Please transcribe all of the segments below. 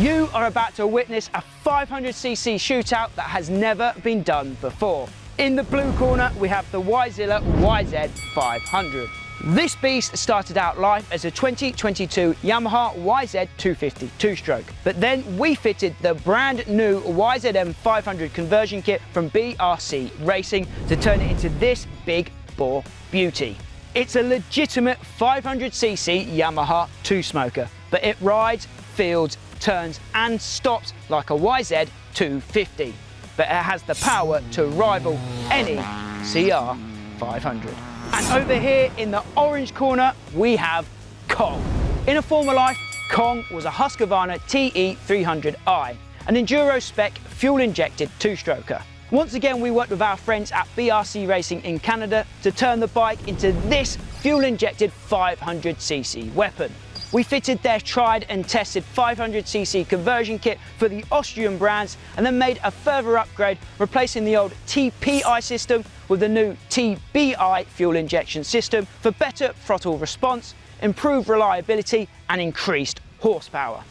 You are about to witness a 500cc shootout that has never been done before. In the blue corner, we have the Yzilla YZ500. This beast started out life as a 2022 Yamaha YZ250 two-stroke, but then we fitted the brand new YZM 500 conversion kit from BRC Racing to turn it into this big bore beauty. It's a legitimate 500cc Yamaha two-smoker, but it rides, feels, turns and stops like a YZ250, but it has the power to rival any CR500. And over here in the orange corner, we have Kong. In a former life, Kong was a Husqvarna TE300i, an enduro spec fuel injected two-stroker. Once again, we worked with our friends at BRC Racing in Canada to turn the bike into this fuel injected 500cc weapon. We fitted their tried and tested 500cc conversion kit for the Austrian brands and then made a further upgrade, replacing the old TPI system with the new TBI fuel injection system for better throttle response, improved reliability and increased horsepower.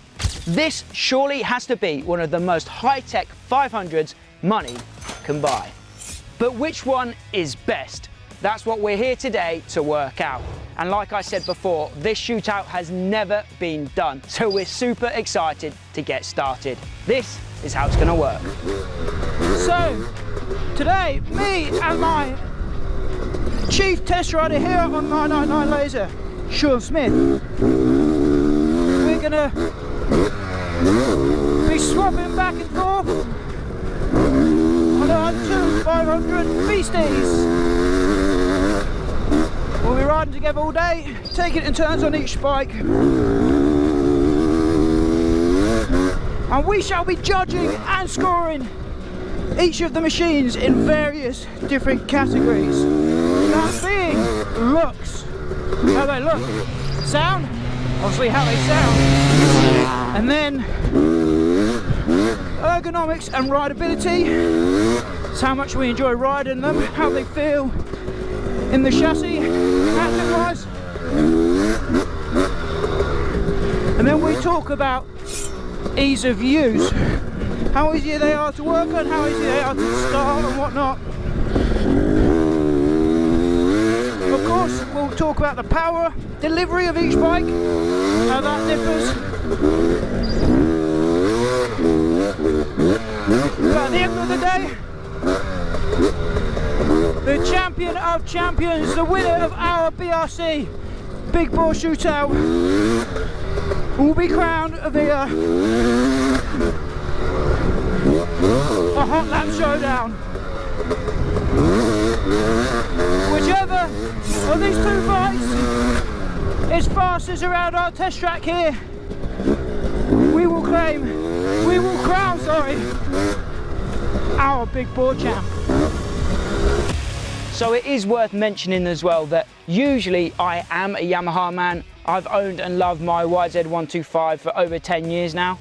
This surely has to be one of the most high-tech 500s money can buy. But which one is best? That's what we're here today to work out. And like I said before, this shootout has never been done, so we're super excited to get started. This is how it's going to work. So, today, me and my chief test rider here on 999 Laser, Sean Smith, we're going to be swapping back and forth on our two 500 beasties. We'll be riding together all day, taking it in turns on each bike. And we shall be judging and scoring each of the machines in various different categories. That being looks, how they look, sound, obviously how they sound, and then ergonomics and rideability. It's how much we enjoy riding them, how they feel in the chassis, action-wise. And then we talk about ease of use, how easy they are to work on, how easy they are to start and whatnot. Of course, we'll talk about the power delivery of each bike, how that differs. But at the end of the day, the champion of champions, the winner of our BRC Big Bore Shootout, will be crowned via a hot lap showdown. Whichever of these two bikes is fastest around our test track here, we will crown, our Big Bore champ. So it is worth mentioning as well that usually I am a Yamaha man. I've owned and loved my YZ125 for over 10 years now.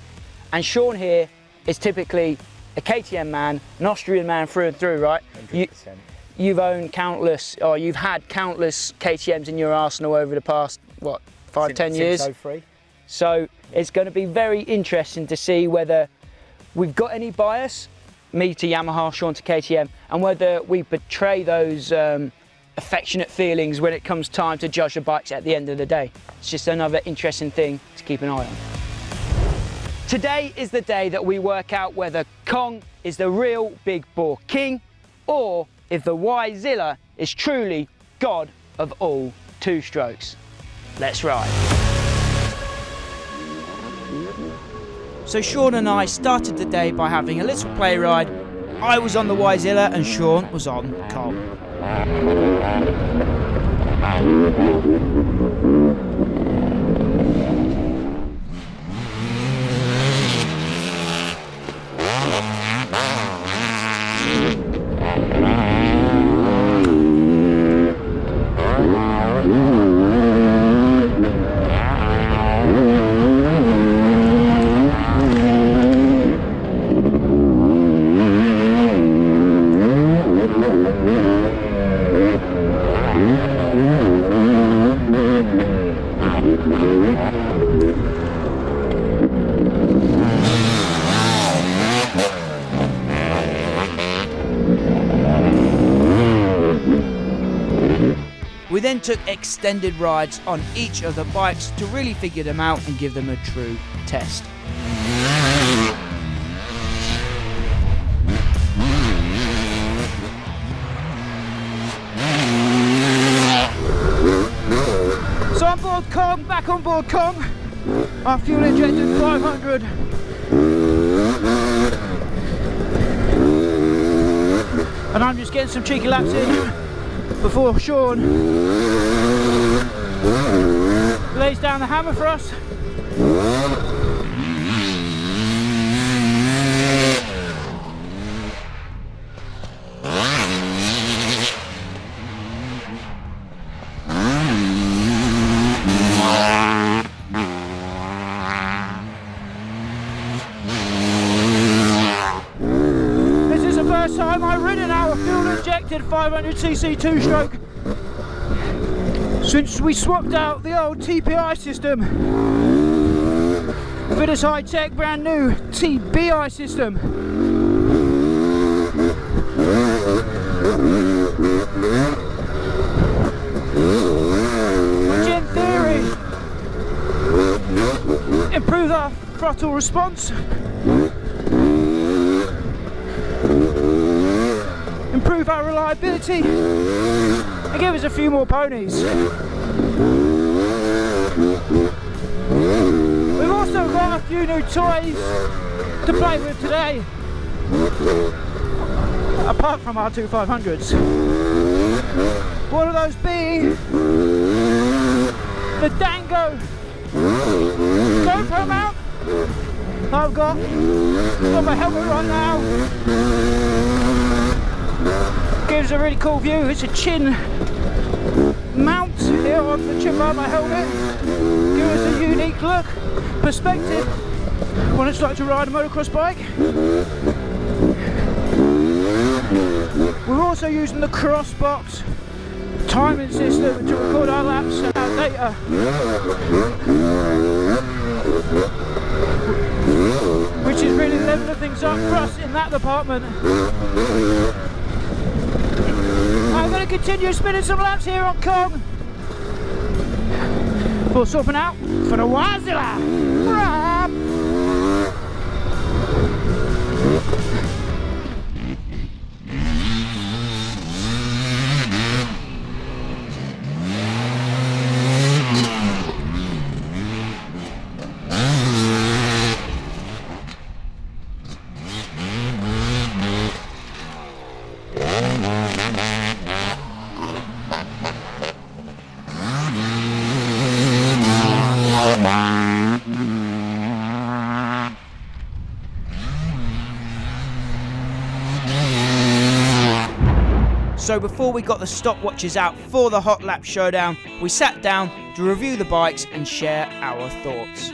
And Sean here is typically a KTM man, an Austrian man through and through, right? 100%. You've owned countless, or you've had countless KTMs in your arsenal over the past, what, 5-10 years? Since 03. So it's going to be very interesting to see whether we've got any bias, me to Yamaha, Sean to KTM, and whether we betray those affectionate feelings when it comes time to judge the bikes at the end of the day. It's just another interesting thing to keep an eye on. Today is the day that we work out whether Kong is the real Big Bore king, or if the Yzilla is truly god of all two-strokes. Let's ride. So Sean and I started the day by having a little play ride. I was on the Yzilla and Sean was on Kong. We then took extended rides on each of the bikes to really figure them out and give them a true test. So on board Kong, back on board Kong, our fuel injected 500. And I'm just getting some cheeky laps in before Sean lays down the hammer for us. Time I've ridden our fuel injected 500cc two-stroke since we swapped out the old TPI system for this high-tech brand new TBI system, which in theory improves our throttle response, improve our reliability, and give us a few more ponies. We've also got a few new toys to play with today, apart from our two 500s. One of those being the Dango GoPro mount I've got on my helmet right now. Gives a really cool view. It's a chin mount here on the chin bar of my helmet. Gives us a unique look, perspective when it's like to ride a motocross bike. We're also using the Crossbox timing system to record our laps and our data, which is really leveling things up for us in that department. I'm going to continue spinning some laps here on Kong before swapping out for the Wazilla. So before we got the stopwatches out for the Hot Lap Showdown, we sat down to review the bikes and share our thoughts.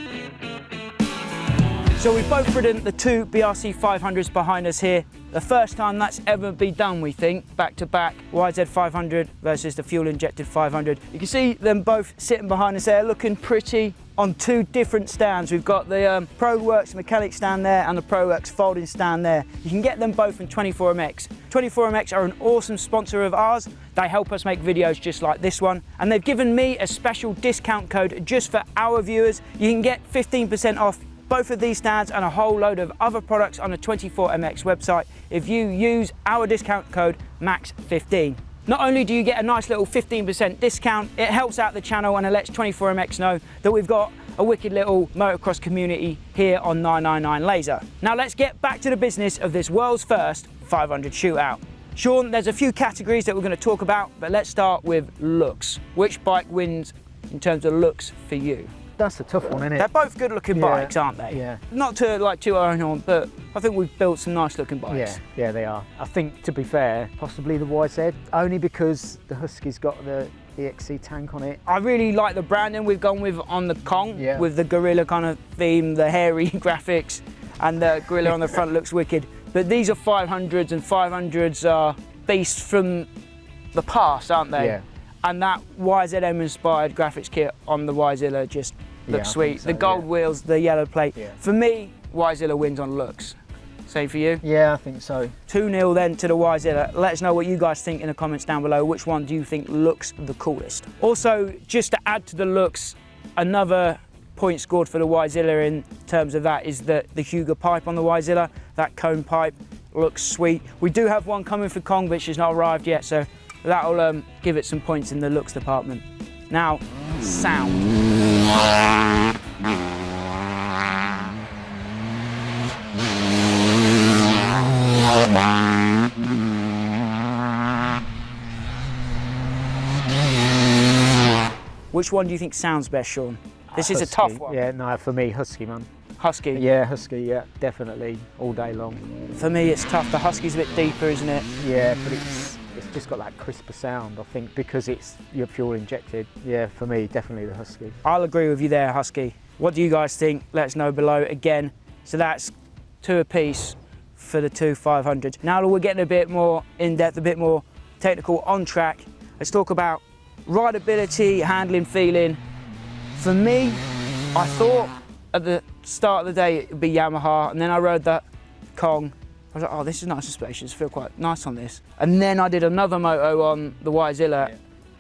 So we've both ridden the two BRC 500s behind us here. The first time that's ever been done, we think, back to back, YZ 500 versus the Fuel Injected 500. You can see them both sitting behind us there, looking pretty on two different stands. We've got the ProWorks mechanic stand there and the ProWorks folding stand there. You can get them both in 24MX. 24MX are an awesome sponsor of ours. They help us make videos just like this one. And they've given me a special discount code just for our viewers. You can get 15% off both of these stands and a whole load of other products on the 24MX website if you use our discount code MAX15. Not only do you get a nice little 15% discount, it helps out the channel and it lets 24MX know that we've got a wicked little motocross community here on 999 Laser. Now let's get back to the business of this world's first 500 shootout. Sean, there's a few categories that we're going to talk about, but let's start with looks. Which bike wins in terms of looks for you? That's a tough one, isn't it? They're both good looking bikes, aren't they? Yeah. Not to like toot our own horn, but I think we've built some nice looking bikes. Yeah, they are. I think, to be fair, possibly the YZ, only because the Husky's got the EXC tank on it. I really like the branding we've gone with on the Kong, Yeah. with the gorilla kind of theme, the hairy graphics, and the gorilla on the front looks wicked. But these are 500s, and 500s are beasts from the past, aren't they? Yeah. And that YZM inspired graphics kit on the Yzilla just looks I sweet. think so, the gold yeah. wheels, the yellow plate. Yeah. For me, Yzilla wins on looks. Same for you? Yeah, I think so. 2-0 then to the YZilla. Let us know what you guys think in the comments down below. Which one do you think looks the coolest? Also, just to add to the looks, another point scored for the YZilla in terms of that is the Huger pipe on the YZilla. That cone pipe looks sweet. We do have one coming for Kong, which has not arrived yet, so that'll give it some points in the looks department. Now, sound. Which one do you think sounds best, Sean? This is a tough one. Yeah, no, for me, Husky, man. Husky? Yeah, Husky, yeah, definitely, all day long. For me, it's tough. The Husky's a bit deeper, isn't it? Yeah, but it's just got that crisper sound, I think, because it's your fuel injected. Yeah, for me, definitely the Husky. I'll agree with you there, Husky. What do you guys think? Let us know below again. So that's 2 apiece for the two 500s. Now that we're getting a bit more in-depth, a bit more technical on track, let's talk about rideability, handling, feeling. For me, I thought at the start of the day it would be Yamaha, and then I rode that Kong. I was like, oh, this is nice and spacious, I feel quite nice on this. And then I did another moto on the YZilla,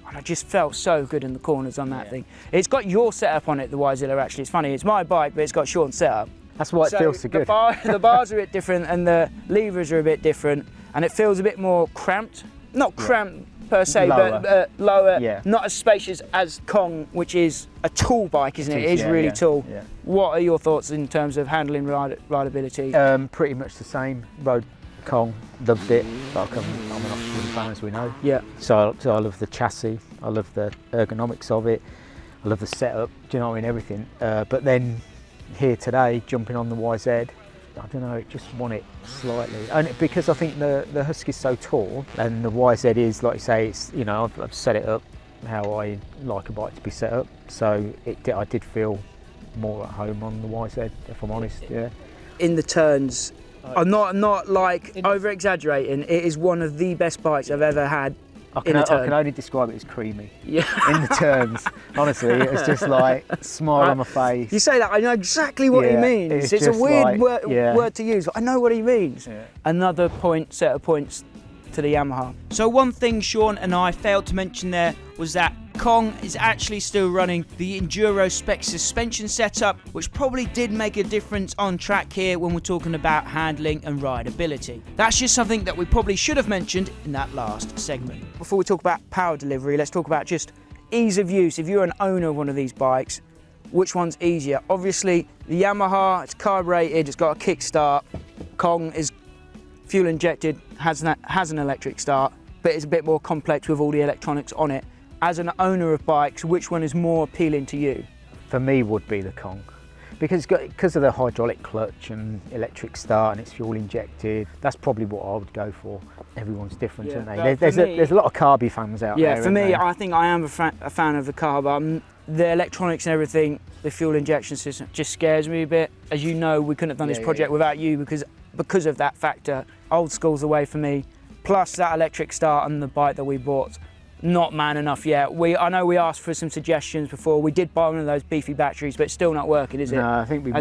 and I just felt so good in the corners on that thing. It's got your setup on it, the YZilla, actually. It's funny, it's my bike, but it's got Sean's setup. That's why it feels so good. The bars are a bit different, and the levers are a bit different, and it feels a bit more cramped. Not cramped per se, Lower. but lower, Yeah. not as spacious as Kong, which is a tall bike, isn't it? It is yeah, really yeah, tall. yeah. What are your thoughts in terms of handling rideability? Pretty much the same. Rode Kong, loved it. But I'm an Austrian fan, as we know. Yeah. So I love the chassis, I love the ergonomics of it, I love the setup, do you know what I mean, everything. But then here today, jumping on the YZ, I don't know, just want it slightly. And because I think the Husky's so tall, and the YZ is, like you say, it's, you know, I've set it up how I like a bike to be set up. So I did feel more at home on the YZ, if I'm honest, yeah. In the turns, I'm not like over exaggerating, it is one of the best bikes I've ever had. I can only describe it as creamy. Yeah. In the turns, honestly, it's just like smile on my face. You say that, I know exactly what he means. It's a weird word to use, but I know what he means. Yeah. Another set of points to the Yamaha. So one thing Sean and I failed to mention there was that Kong is actually still running the Enduro spec suspension setup, which probably did make a difference on track here when we're talking about handling and rideability. That's just something that we probably should have mentioned in that last segment. Before we talk about power delivery, let's talk about just ease of use. If you're an owner of one of these bikes, which one's easier? Obviously, the Yamaha, it's carbureted, it's got a kickstart. Kong is fuel injected, has an electric start, but it's a bit more complex with all the electronics on it. As an owner of bikes, which one is more appealing to you? For me, would be the Kong, because of the hydraulic clutch and electric start, and it's fuel injected. That's probably what I would go for. Everyone's different, aren't they? There's a lot of carby fans out there. Yeah, for me, I think I am a fan of the carb. The electronics and everything, the fuel injection system just scares me a bit. As you know, we couldn't have done this project without you because of that factor. Old school's the way for me. Plus that electric start on the bike that we bought. Not man enough yet. I know we asked for some suggestions before. We did buy one of those beefy batteries, but it's still not working, is it? No, I think we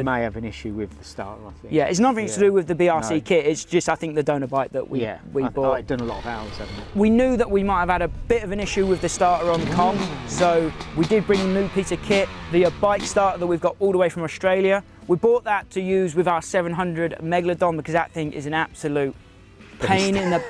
may have an issue with the starter, I think. Yeah, it's nothing to do with the BRC kit. It's just, I think, the donor bike that we bought. I've done a lot of hours, haven't it? We knew that we might have had a bit of an issue with the starter on the Kong, so we did bring a new piece of kit, the bike starter that we've got all the way from Australia. We bought that to use with our 700 Megalodon because that thing is an absolute pain in the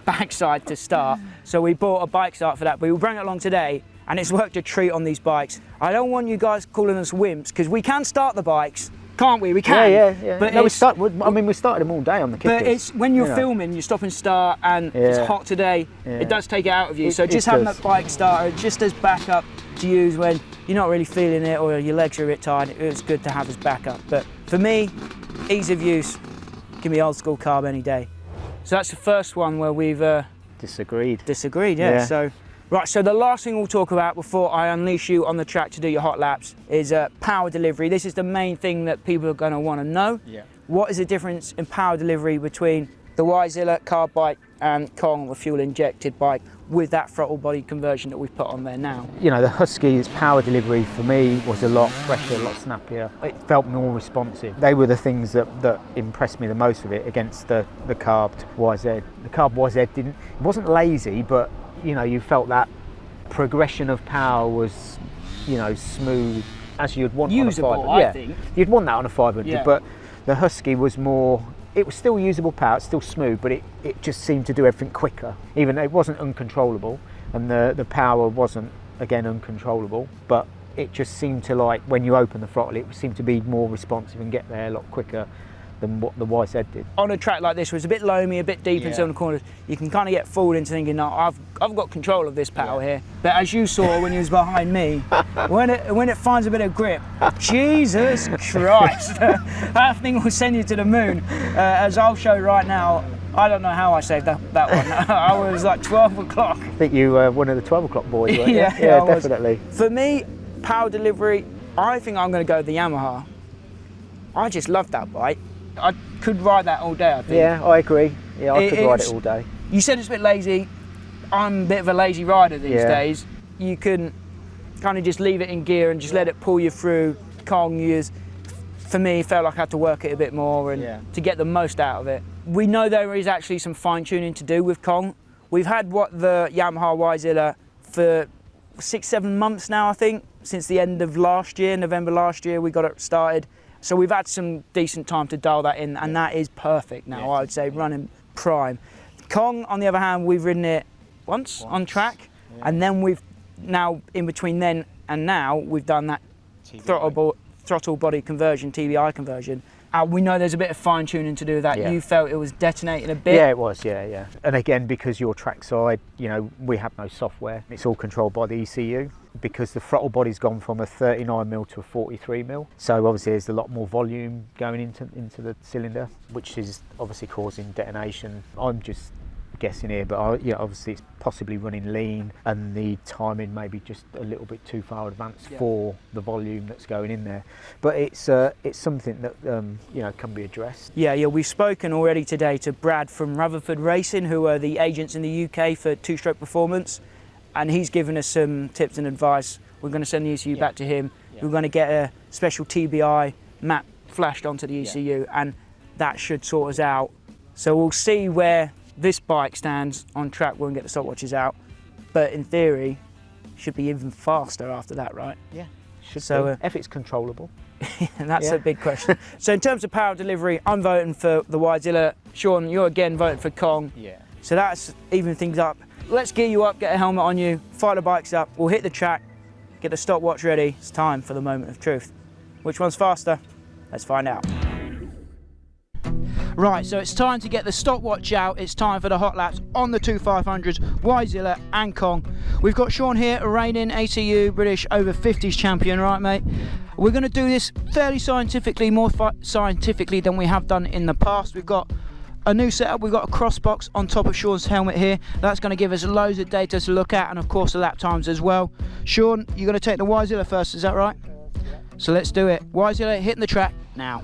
backside to start. So we bought a bike start for that, but we bring it along today and it's worked a treat on these bikes. I don't want you guys calling us wimps because we can start the bikes, can't we? We can. Yeah. But no, we started them all day on the kickers. But it's when you're filming, you stop and start and it's hot today, it does take it out of you. So just having that bike starter just as backup to use when you're not really feeling it or your legs are a bit tired, it's good to have as backup. But for me, ease of use, give me old school carb any day. So that's the first one where we've disagreed, yeah. So the last thing we'll talk about before I unleash you on the track to do your hot laps is power delivery. This is the main thing that people are going to want to know. Yeah. What is the difference in power delivery between the Yzilla carb bike and Kong, the fuel injected bike, with that throttle body conversion that we've put on there now. You know, the Husky's power delivery for me was a lot fresher, a lot snappier. It felt more responsive. They were the things that impressed me the most with it against the carbed YZ. The carb YZ it wasn't lazy, but you know, you felt that progression of power was, you know, smooth as you'd want usable, on a 500. I think. You'd want that on a 500, Yeah. but the Husky was more, it was still usable power, it's still smooth, but it just seemed to do everything quicker. Even though it wasn't uncontrollable, and the power wasn't, again, uncontrollable, but it just seemed to, like, when you open the throttle, it seemed to be more responsive and get there a lot quicker than what the YZ did. On a track like this, where it's a bit loamy, a bit deep in some of the corners, you can kind of get fooled into thinking, no, I've got control of this power here. But as you saw when you was behind me, when it finds a bit of grip, Jesus Christ, that thing will send you to the moon. As I'll show right now, I don't know how I saved that one. I was like 12 o'clock. I think you were one of the 12 o'clock boys, weren't you? Yeah, definitely. For me, power delivery, I think I'm going to go with the Yamaha. I just love that bike. I could ride that all day, I think. Yeah, I agree. Yeah, I could ride it all day. You said it's a bit lazy. I'm a bit of a lazy rider these days. You can kind of just leave it in gear and just let it pull you through. Kong years, for me, felt like I had to work it a bit more and to get the most out of it. We know there is actually some fine tuning to do with Kong. We've had the Yamaha Yzilla for 6-7 months now, I think, since the end of last year, November last year, we got it started. So we've had some decent time to dial that in, and that is perfect now, I would say, running prime. Kong, on the other hand, we've ridden it once on track, and then we've now, in between then and now, we've done that throttle body conversion, TBI conversion. We know there's a bit of fine tuning to do with that. You felt it was detonating a bit. Yeah, it was, yeah. And again, because you're trackside, you know, we have no software. It's all controlled by the ECU. Because the throttle body's gone from a 39mm to a 43mm, so obviously there's a lot more volume going into the cylinder, which is obviously causing detonation. I'm just guessing here, but obviously it's possibly running lean, and the timing maybe just a little bit too far advanced for the volume that's going in there. But it's something that you know, can be addressed. Yeah, we've spoken already today to Brad from Rutherford Racing, who are the agents in the UK for Two-Stroke Performance. And he's given us some tips and advice. We're going to send the ECU back to him. We're going to get a special TBI map flashed onto the ECU, and that should sort us out. So we'll see where this bike stands on track when we get the stopwatches out. But in theory, should be even faster after that, right? Yeah, should be. If it's controllable. That's a big question. So in terms of power delivery, I'm voting for the Yzilla. Sean, you're again voting for Kong. Yeah. So that's even things up. Let's gear you up, get a helmet on you, fire the bikes up, we'll hit the track, get the stopwatch ready. It's time for the moment of truth. Which one's faster? Let's find out. Right, so it's time to get the stopwatch out. It's time for the hot laps on the 2500s, Yzilla and Kong. We've got Sean here, a reigning ACU British over 50s champion, right mate? We're going to do this fairly scientifically, more scientifically than we have done in the past. We've got a new setup. We've got a cross box on top of Sean's helmet here. That's going to give us loads of data to look at, and of course the lap times as well. Sean, you're going to take the Yzilla first, is that right? So let's do it. Yzilla hitting the track now.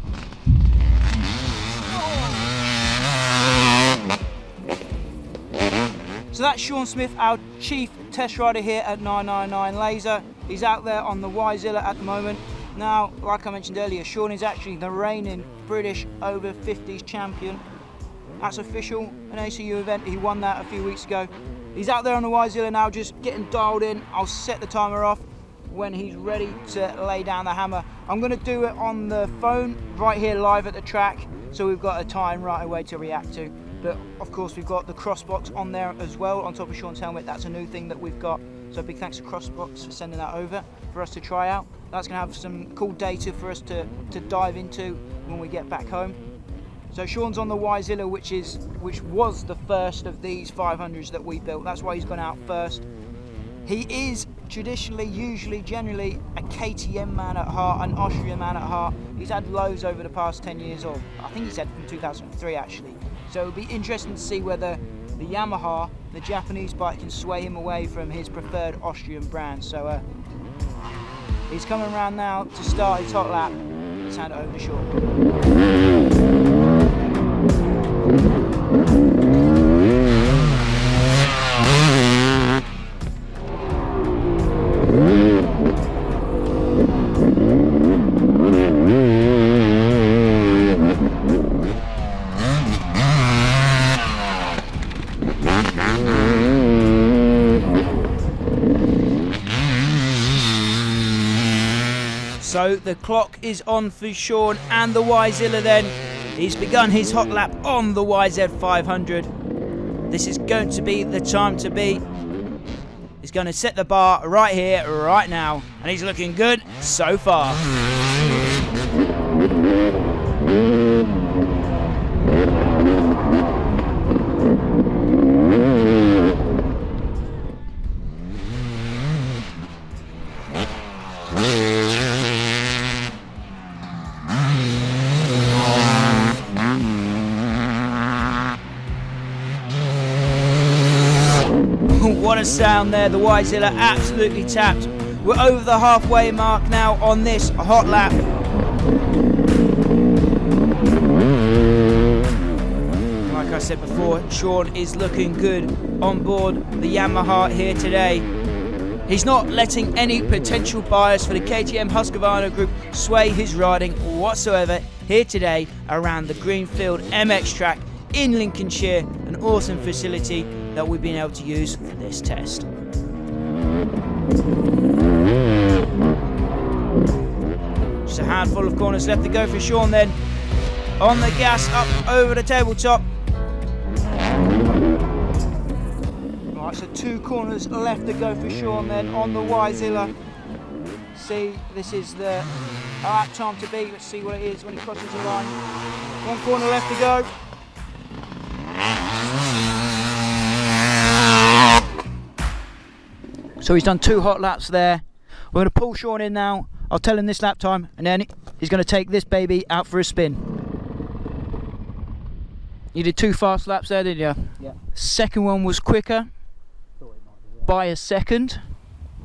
So that's Sean Smith, our chief test rider here at 999 Laser. He's out there on the Yzilla at the moment. Now, like I mentioned earlier, Sean is actually the reigning British over 50s champion. That's official, an ACU event. He won that a few weeks ago. He's out there on the Yzilla now, just getting dialed in. I'll set the timer off when he's ready to lay down the hammer. I'm going to do it on the phone right here live at the track, so we've got a time right away to react to. But of course we've got the crossbox on there as well, on top of Sean's helmet. That's a new thing that we've got. So big thanks to Crossbox for sending that over for us to try out. That's going to have some cool data for us to dive into when we get back home. So Sean's on the Yzilla, which was the first of these 500s that we built. That's why he's gone out first. He is traditionally, usually, generally a KTM man at heart, an Austrian man at heart. He's had loads over the past 10 years, or I think he's had from 2003 actually. So it'll be interesting to see whether the Yamaha, the Japanese bike, can sway him away from his preferred Austrian brand. So he's coming around now to start his hot lap. Let's hand it over to Sean. So the clock is on for Sean and the YZilla then. He's begun his hot lap on the YZ500. This is going to be the time to beat. He's going to set the bar right here, right now. And he's looking good so far. What a sound there, the YZilla absolutely tapped. We're over the halfway mark now on this hot lap. Like I said before, Sean is looking good on board the Yamaha here today. He's not letting any potential bias for the KTM Husqvarna group sway his riding whatsoever here today around the Greenfields MX track in Lincolnshire, an awesome facility that we've been able to use for this test. Just a handful of corners left to go for Sean then. On the gas, up over the tabletop. Right, so 2 corners left to go for Sean then on the YZilla. See, this is the lap time to beat. Let's see what it is when he crosses the line. 1 corner left to go. So he's done 2 hot laps there. We're going to pull Sean in now. I'll tell him this lap time, and then he's going to take this baby out for a spin. You did 2 fast laps there, didn't you? Yeah. Second one was quicker by a second.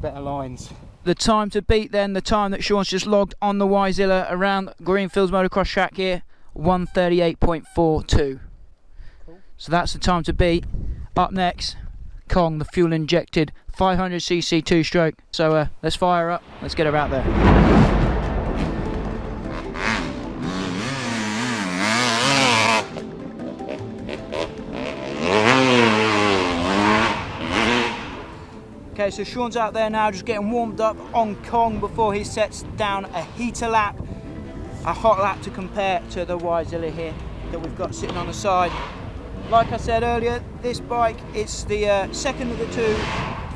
Better lines. The time to beat then, the time that Sean's just logged on the YZilla around Greenfields Motocross track here, 1:38.42. Cool. So that's the time to beat. Up next, Kong, the fuel injected 500cc 2-stroke. So let's fire up, let's get her out there. Okay, so Sean's out there now, just getting warmed up on Kong before he sets down a heater lap, a hot lap to compare to the YZilla here that we've got sitting on the side. Like I said earlier, this bike, it's the second of the 2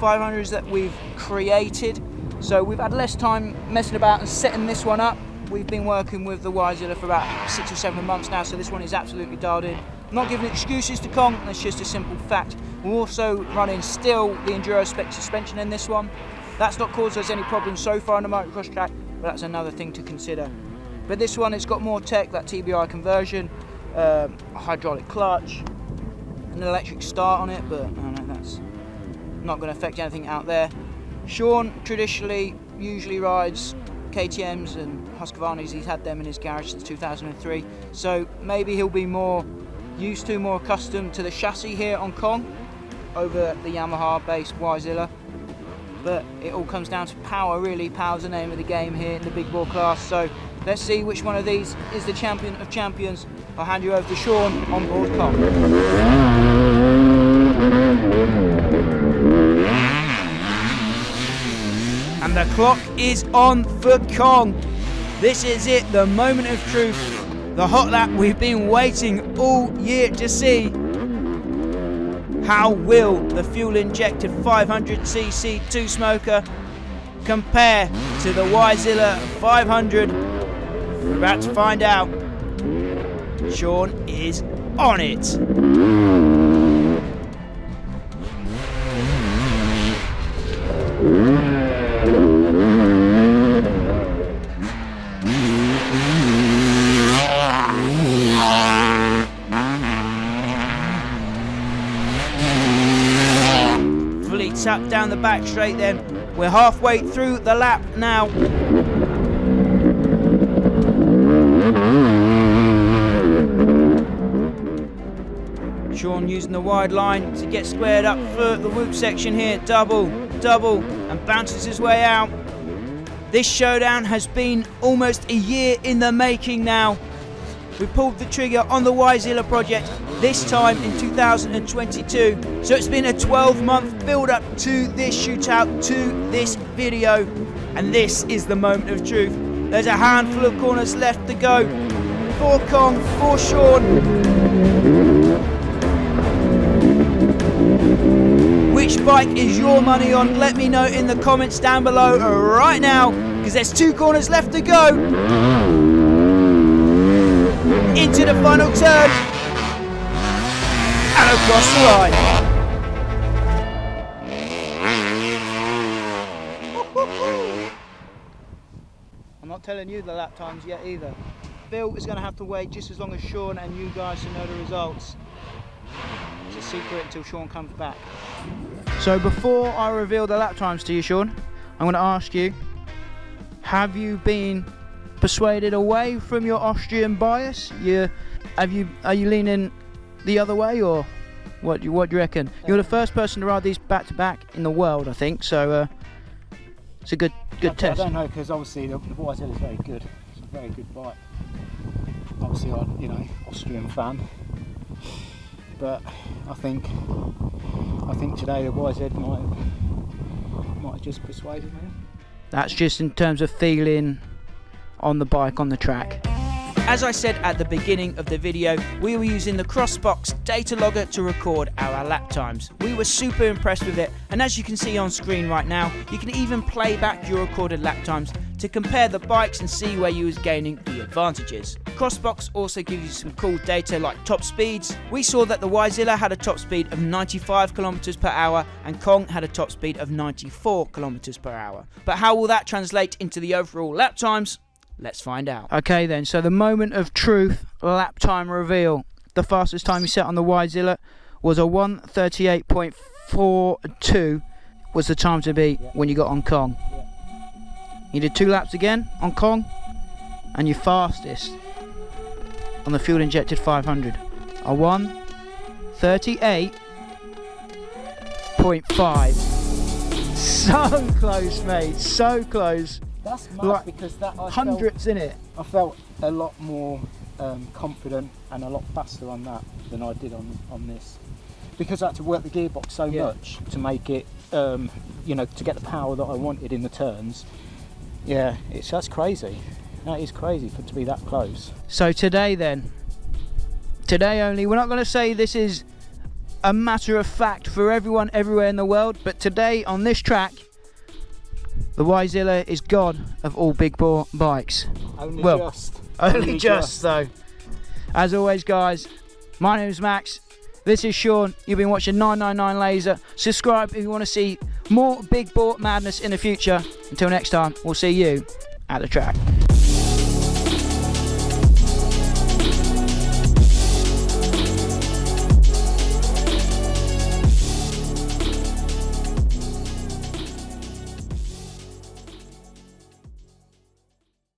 500s that we've created. So we've had less time messing about and setting this one up. We've been working with the YZilla for about 6 or 7 months now, so this one is absolutely dialed in. I'm not giving excuses to Kong, that's just a simple fact. We're also running still the Enduro spec suspension in this one. That's not caused us any problems so far on the motocross track, but that's another thing to consider. But this one, it's got more tech, that TBI conversion, a hydraulic clutch, an electric start on it, but that's not going to affect anything out there. Sean traditionally usually rides KTMs and Husqvarnas. He's had them in his garage since 2003, so maybe he'll be more used to, more accustomed to the chassis here on Kong over the Yamaha based YZilla. But it all comes down to power, really. Power's the name of the game here in the big bore class, so let's see which one of these is the champion of champions. I'll hand you over to Sean on board Kong. And the clock is on for Kong. This is it, the moment of truth. The hot lap we've been waiting all year to see. How will the fuel injected 500cc 2-smoker compare to the YZilla 500? We're about to find out. Sean is on it. Fully tapped down the back straight then. We're halfway through the lap now. Sean using the wide line to get squared up for the whoop section here. Double, and bounces his way out. This showdown has been almost a year in the making now. We pulled the trigger on the YZilla project this time in 2022. So it's been a 12-month build up to this shootout, to this video. And this is the moment of truth. There's a handful of corners left to go. For Kong, for Sean. Which bike is your money on? Let me know in the comments down below right now, because there's 2 corners left to go. Into the final turn. And across the line. I'm not telling you the lap times yet either. Phil is going to have to wait just as long as Sean and you guys to know the results. It's a secret until Sean comes back. So before I reveal the lap times to you, Sean, I'm going to ask you, have you been persuaded away from your Austrian bias? Are you leaning the other way, or what do you reckon? You're the first person to ride these back to back in the world, I think, so it's a good test. I don't know, because obviously the YZ is very good. It's a very good bike. Obviously, I'm, Austrian fan, but I think today the YZ might have just persuaded me. That's just in terms of feeling on the bike on the track. As I said at the beginning of the video, we were using the Crossbox data logger to record our lap times. We were super impressed with it, and as you can see on screen right now, you can even play back your recorded lap times to compare the bikes and see where you was gaining the advantages. Crossbox also gives you some cool data like top speeds. We saw that the Yzilla had a top speed of 95 kilometers per hour and Kong had a top speed of 94 kilometers per hour. But how will that translate into the overall lap times? Let's find out. Okay then, so the moment of truth, lap time reveal. The fastest time you set on the Yzilla was a 1:38.42 was the time to beat when you got on Kong. You did 2 laps again on Kong, and your fastest on the Fuel Injected 500. A 1:38.5. So close, mate, so close. That's mad, like because that hundreds in it. I felt a lot more confident and a lot faster on that than I did on this, because I had to work the gearbox so much to make it, to get the power that I wanted in the turns. Yeah, that's crazy. That is crazy to be that close. So today only, we're not going to say this is a matter of fact for everyone everywhere in the world, but today on this track, the Yzilla is god of all big bore bikes. Only just though. As always, guys, my name is Max. This is Sean. You've been watching 999 Laser. Subscribe if you want to see more big bore madness in the future. Until next time, we'll see you at the track.